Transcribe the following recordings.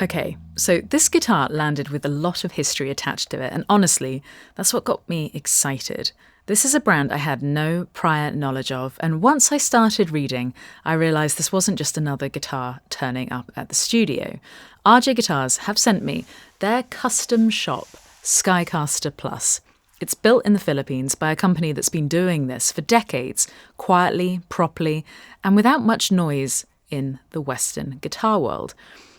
Okay, so this guitar landed with a lot of history attached to it, and honestly, that's what got me excited. This is a brand I had no prior knowledge of, and once I started reading, I realised this wasn't just another guitar turning up at the studio. RJ Guitars have sent me their custom shop, Skycaster Plus. It's built in the Philippines by a company that's been doing this for decades, quietly, properly, and without much noise in the Western guitar world.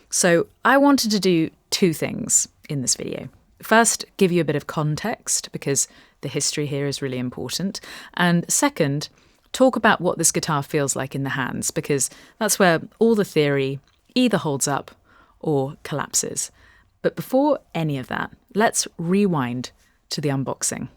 So I wanted to do two things in this video. First, give you a bit of context, because the history here is really important. And second, talk about what this guitar feels like in the hands, because that's where all the theory either holds up or collapses. But before any of that, let's rewind to the unboxing.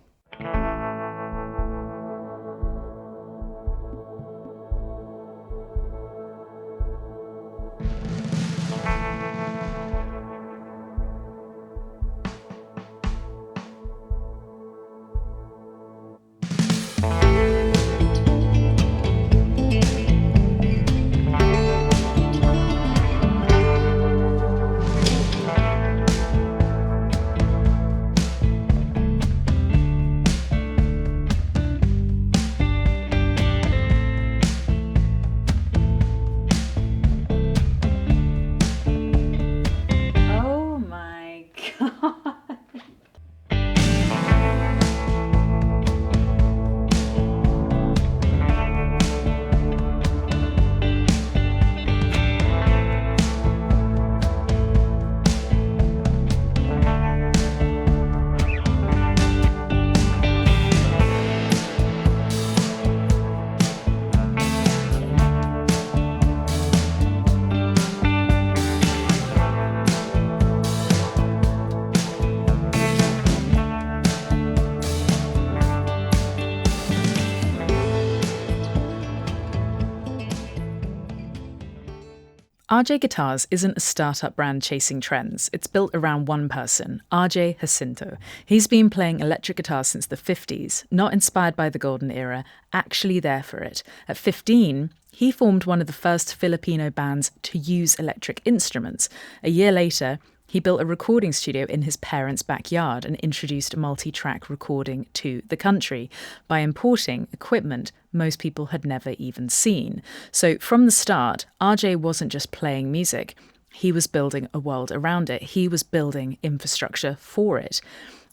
RJ Guitars isn't a startup brand chasing trends. It's built around one person, RJ Jacinto. He's been playing electric guitar since the 50s, not inspired by the golden era, actually there for it. At 15, he formed one of the first Filipino bands to use electric instruments. A year later, he built a recording studio in his parents' backyard and introduced multi-track recording to the country by importing equipment most people had never even seen. So from the start, RJ wasn't just playing music. He was building a world around it. He was building infrastructure for it.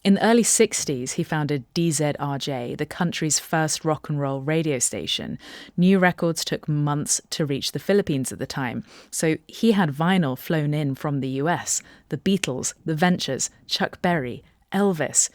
In the early 60s, he founded DZRJ, the country's first rock and roll radio station. New records took months to reach the Philippines at the time, so he had vinyl flown in from the US, the Beatles, the Ventures, Chuck Berry, Elvis.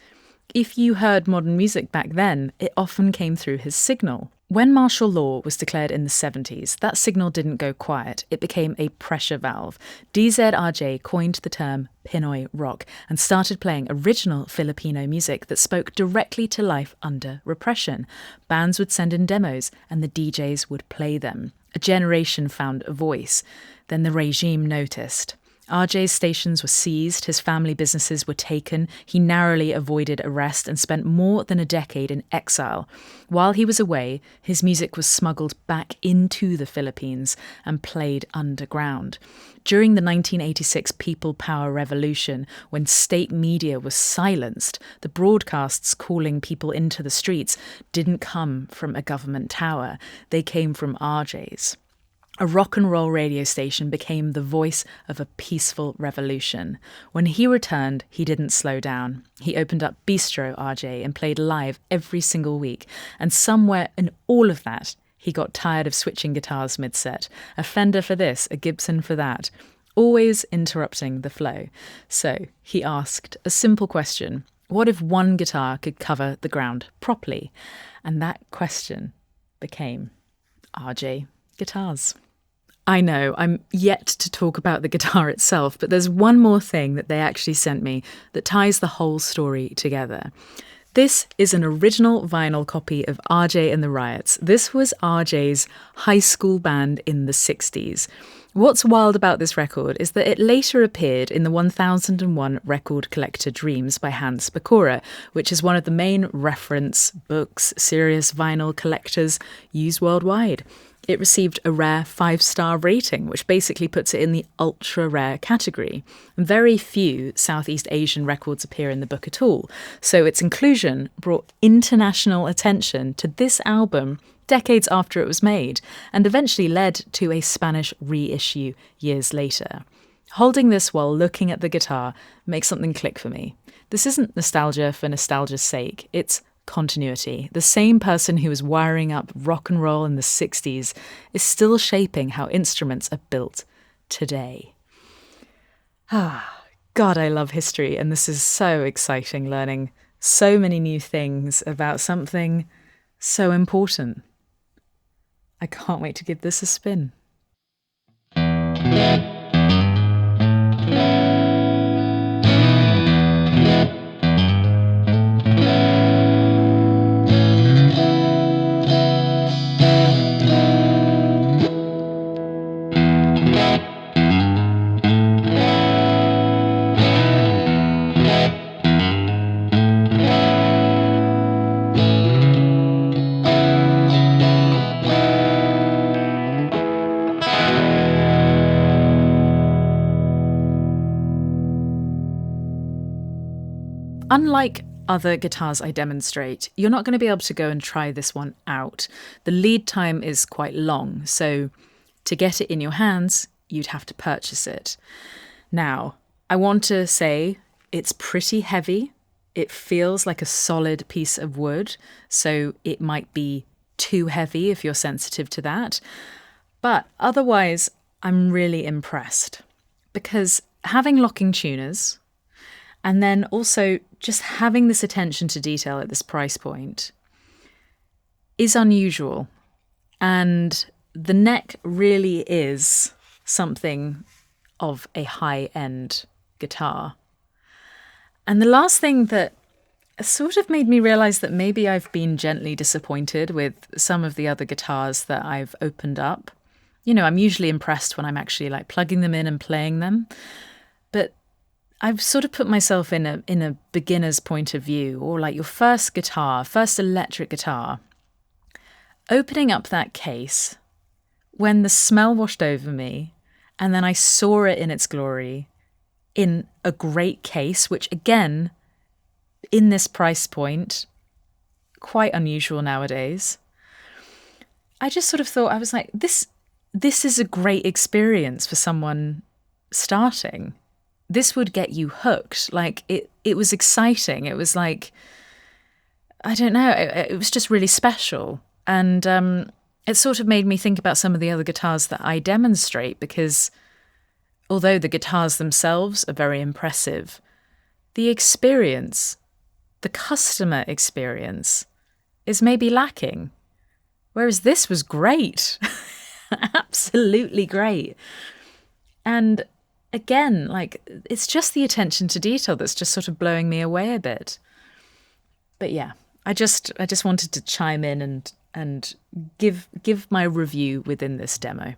If you heard modern music back then, it often came through his signal. When martial law was declared in the 70s, that signal didn't go quiet. It became a pressure valve. DZRJ coined the term Pinoy rock and started playing original Filipino music that spoke directly to life under repression. Bands would send in demos and the DJs would play them. A generation found a voice. Then the regime noticed. RJ's stations were seized, his family businesses were taken, he narrowly avoided arrest and spent more than a decade in exile. While he was away, his music was smuggled back into the Philippines and played underground. During the 1986 People Power Revolution, when state media was silenced, the broadcasts calling people into the streets didn't come from a government tower, they came from RJ's. A rock and roll radio station became the voice of a peaceful revolution. When he returned, he didn't slow down. He opened up Bistro RJ and played live every single week. And somewhere in all of that, he got tired of switching guitars mid-set. A Fender for this, a Gibson for that, always interrupting the flow. So he asked a simple question. What if one guitar could cover the ground properly? And that question became RJ Guitars. I know, I'm yet to talk about the guitar itself, but there's one more thing that they actually sent me that ties the whole story together. This is an original vinyl copy of RJ and the Riots. This was RJ's high school band in the 60s. What's wild about this record is that it later appeared in the 1001 record collector Dreams by Hans Pecora, which is one of the main reference books serious vinyl collectors use worldwide. It received a rare 5-star rating, which basically puts it in the ultra-rare category. Very few Southeast Asian records appear in the book at all, so its inclusion brought international attention to this album decades after it was made, and eventually led to a Spanish reissue years later. Holding this while looking at the guitar makes something click for me. This isn't nostalgia for nostalgia's sake, it's continuity. The same person who was wiring up rock and roll in the 60s is still shaping how instruments are built today. God, I love history, and this is so exciting, learning so many new things about something so important. I can't wait to give this a spin. Unlike other guitars I demonstrate, you're not going to be able to go and try this one out. The lead time is quite long, so to get it in your hands, you'd have to purchase it. Now, I want to say it's pretty heavy. It feels like a solid piece of wood, so it might be too heavy if you're sensitive to that. But otherwise, I'm really impressed because having locking tuners and then also just having this attention to detail at this price point is unusual. And the neck really is something of a high-end guitar. And the last thing that sort of made me realise that maybe I've been gently disappointed with some of the other guitars that I've opened up. You know, I'm usually impressed when I'm actually like plugging them in and playing them. But I've sort of put myself in a beginner's point of view, or like your first guitar, first electric guitar. Opening up that case, when the smell washed over me, and then I saw it in its glory, in a great case, which again, in this price point, quite unusual nowadays. I just sort of thought, I was like, this is a great experience for someone starting. This would get you hooked. Like it was exciting. It was like, I don't know, it was just really special. And it sort of made me think about some of the other guitars that I demonstrate, because although the guitars themselves are very impressive, the experience, the customer experience, is maybe lacking. Whereas this was great. Absolutely great. And again, like, it's just the attention to detail that's just sort of blowing me away a bit. But yeah, I just wanted to chime in and give my review within this demo.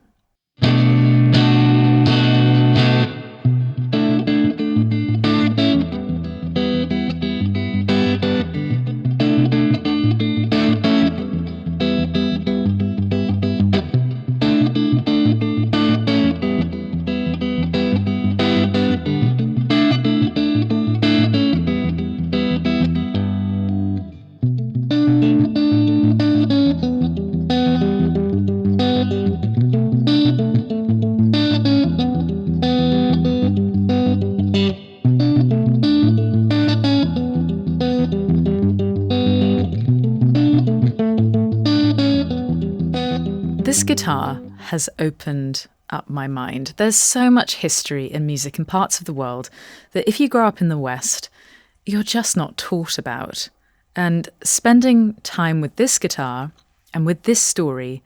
This guitar has opened up my mind. There's so much history in music in parts of the world that if you grow up in the West, you're just not taught about. And spending time with this guitar and with this story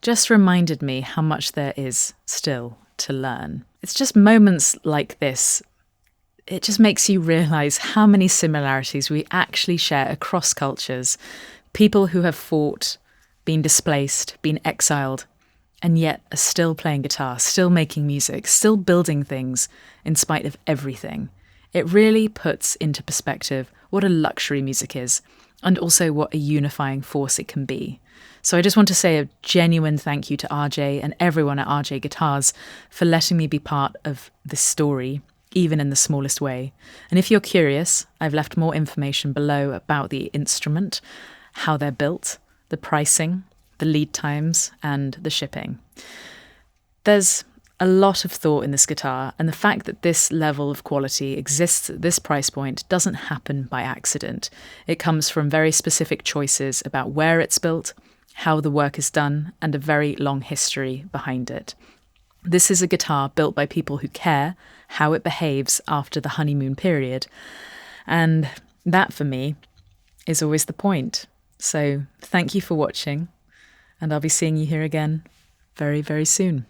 just reminded me how much there is still to learn. It's just moments like this. It just makes you realise how many similarities we actually share across cultures. People who have fought, been displaced, been exiled, and yet are still playing guitar, still making music, still building things in spite of everything. It really puts into perspective what a luxury music is and also what a unifying force it can be. So I just want to say a genuine thank you to RJ and everyone at RJ Guitars for letting me be part of this story, even in the smallest way. And if you're curious, I've left more information below about the instrument, how they're built, the pricing, the lead times, and the shipping. There's a lot of thought in this guitar, and the fact that this level of quality exists at this price point doesn't happen by accident. It comes from very specific choices about where it's built, how the work is done, and a very long history behind it. This is a guitar built by people who care how it behaves after the honeymoon period, and that, for me, is always the point. So thank you for watching, and I'll be seeing you here again very, very soon.